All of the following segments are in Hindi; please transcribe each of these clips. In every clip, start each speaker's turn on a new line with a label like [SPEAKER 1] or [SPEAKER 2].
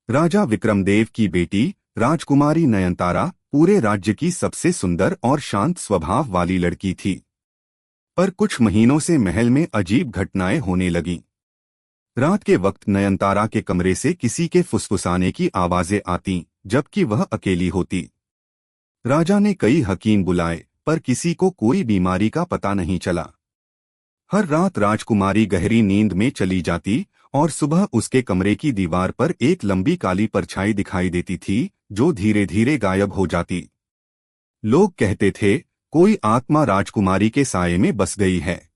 [SPEAKER 1] राजा विक्रमदेव की बेटी राजकुमारी नयनतारा पूरे राज्य की सबसे सुंदर और शांत स्वभाव वाली लड़की थी। पर कुछ महीनों से महल में अजीब घटनाएं होने लगीं। रात के वक्त नयनतारा के कमरे से किसी के फुसफुसाने की आवाजें आतीं, जबकि वह अकेली होती। राजा ने कई हकीम बुलाए, पर किसी को कोई बीमारी का पता नहीं चला। हर रात राजकुमारी गहरी नींद में चली जाती और सुबह उसके कमरे की दीवार पर एक लंबी काली परछाई दिखाई देती थी, जो धीरे धीरे गायब हो जाती। लोग कहते थे, कोई आत्मा राजकुमारी के साये में बस गई है।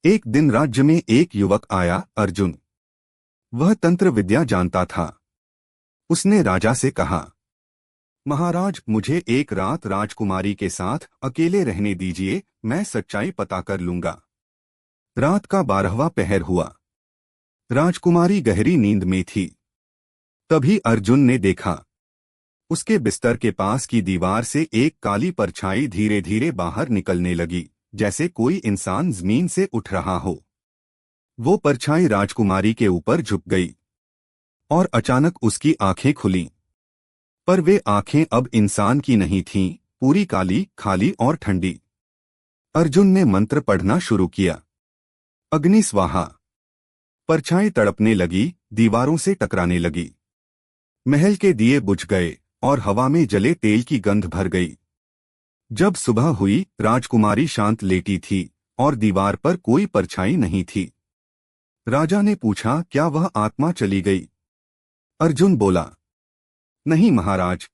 [SPEAKER 1] एक दिन राज्य में एक युवक आया, अर्जुन। वह तंत्र विद्या जानता था। उसने राजा से कहा, महाराज, मुझे एक रात राजकुमारी के साथ अकेले रहने दीजिए, मैं सच्चाई पता कर लूंगा। रात का 12वां पहर हुआ। राजकुमारी गहरी नींद में थी। तभी अर्जुन ने देखा, उसके बिस्तर के पास की दीवार से एक काली परछाई धीरे धीरे बाहर निकलने लगी, जैसे कोई इंसान जमीन से उठ रहा हो। वो परछाई राजकुमारी के ऊपर झुक गई और अचानक उसकी आंखें खुलीं। पर वे आंखें अब इंसान की नहीं थीं, पूरी काली, खाली और ठंडी। अर्जुन ने मंत्र पढ़ना शुरू किया। अग्नि स्वाहा। परछाई तड़पने लगी, दीवारों से टकराने लगी। महल के दिए बुझ गए और हवा में जले तेल की गंध भर गई। जब सुबह हुई, राजकुमारी शांत लेटी थी और दीवार पर कोई परछाई नहीं थी। राजा ने पूछा, क्या वह आत्मा चली गई? अर्जुन बोला, नहीं महाराज,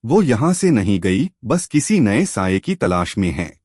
[SPEAKER 1] वो यहां से नहीं गई, बस किसी नए साये की तलाश में है।